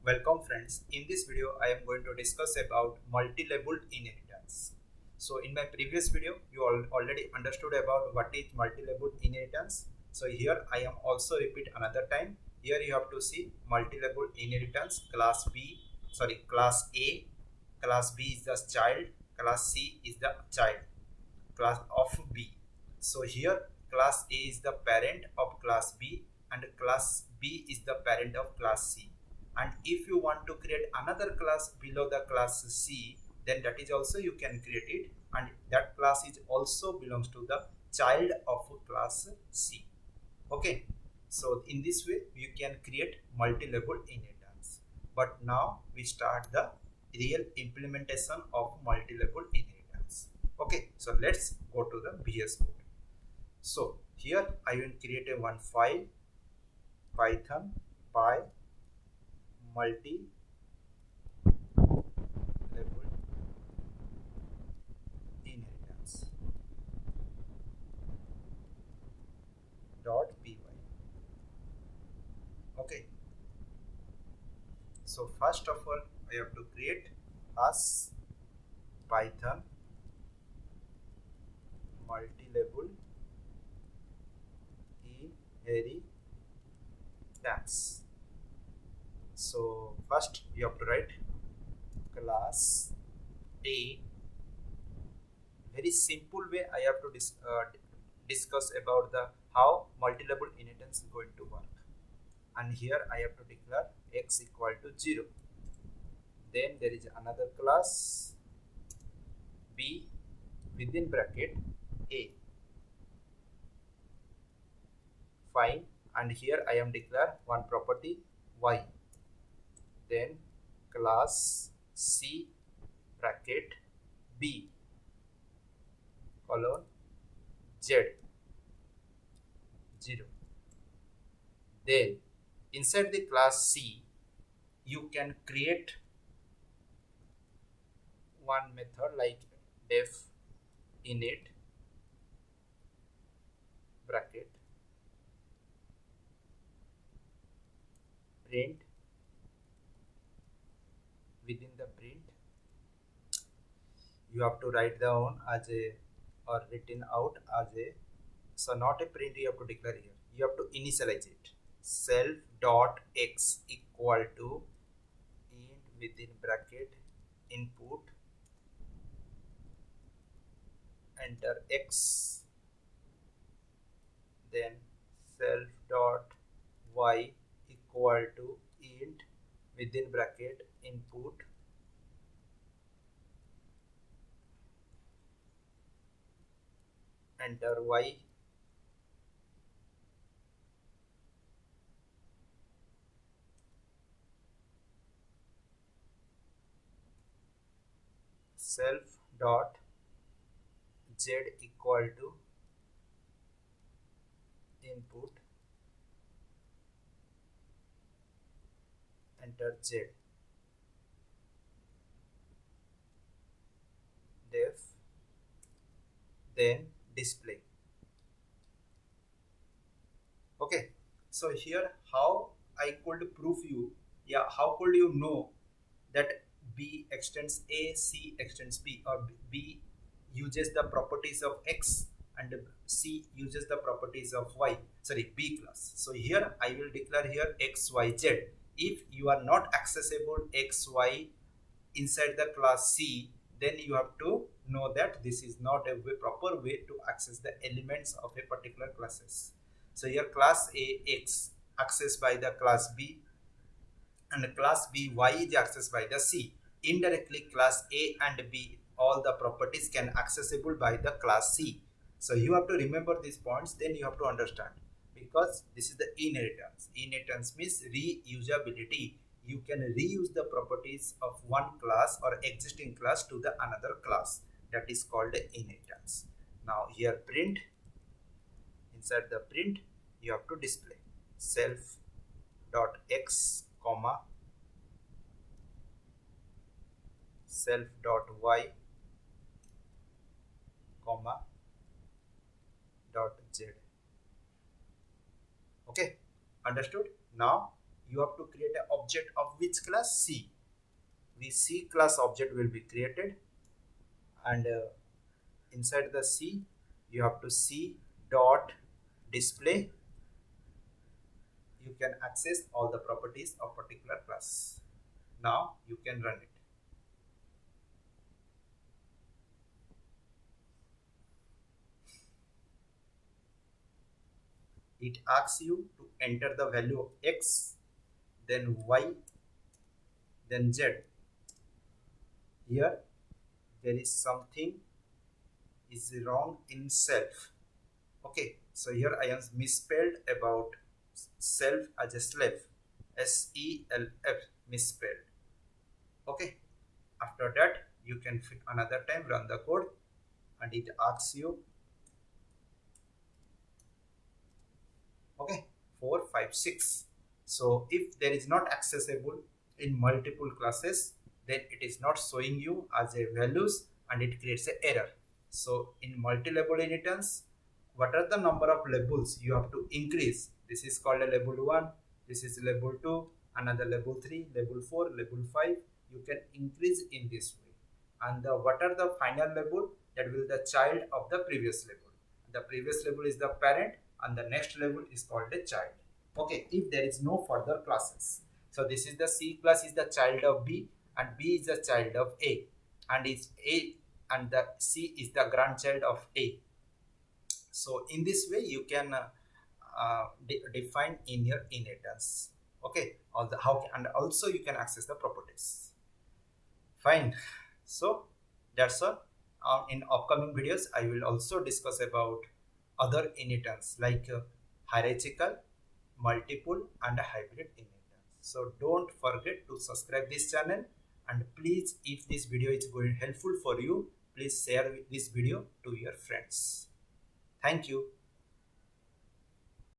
Welcome friends. In this video I am going to discuss about multi-level inheritance. So in my previous video you all already understood about what is multi-level inheritance. So here I am also repeat another time. Here you have to see multi-level inheritance class A, class B is the child, class C is the child class of B. So here class A is the parent of class B and class B is the parent of class C. And if you want to create another class below the class C, then that is also you can create it, and that class is also belongs to the child of class C. Okay, so in this way you can create multi-level inheritance. But now we start the real implementation of multi-level inheritance. Okay, so let's go to the VS Code. So here I will create a one file python py multi-level inheritance .py. Okay, so first of all I have to create as python multi-level inheritance. So first you have to write class A. Very simple way I have to discuss about the how multi-level inheritance is going to work. And here I have to declare x equal to 0. Then there is another class B within bracket A. Fine. And here I am declare one property y. Then class C bracket B colon z 0. Then inside the class C you can create one method like def init bracket print. Within the print you have to write down as a or written out as a, so not a print you have to declare here, you have to initialize it. Self dot x equal to int within bracket input, enter x, then self dot y equal to int within bracket input, enter y, self dot z equal to input, enter z, def, then display. Okay, so here how I could prove you, yeah, how could you know that B extends A, C extends B, or B uses the properties of X and C uses the properties of Y, sorry, B class. So here I will declare here X, Y, Z. If you are not accessible X, Y inside the class C, then you have to know that this is not a proper way to access the elements of a particular classes. So here class A X accessed by the class B and class B Y is accessed by the C. Indirectly class A and B all the properties can accessible by the class C. So you have to remember these points, then you have to understand, because this is the inheritance. Inheritance means reusability. You can reuse the properties of one class or existing class to the another class. That is called inheritance. Now here print, inside the print you have to display self dot x comma self dot y comma dot z. Okay, understood? Now you have to create an object of which class? C. The C class object will be created, and inside the C you have to C dot display. You can access all the properties of particular class. Now you can run it. It asks you to enter the value of x, then y, then z. Here there is something is wrong in self. Okay, so here I am misspelled about self as a slave. SELF misspelled. Okay, after that you can another time run the code, and it asks you, okay, 4 5 6. So if there is not accessible in multiple classes, then it is not showing you as a values, and it creates an error. So in multi-level inheritance, what are the number of labels you have to increase? This is called a label 1, this is label 2, another label 3, label 4, label 5. You can increase in this way. And what are the final label? That will the child of the previous label. The previous label is the parent, and the next level is called a child. Okay, if there is no further classes. So this is the C class is the child of B, and B is the child of A, and is A, and the C is the grandchild of A. So in this way you can define in your inheritance. Okay, all the how, and also you can access the properties. Fine. So that's all. In upcoming videos I will also discuss about other inheritance like hierarchical, multiple, and hybrid inheritance. So don't forget to subscribe this channel, and please, if this video is going helpful for you, please share this video to your friends. Thank you.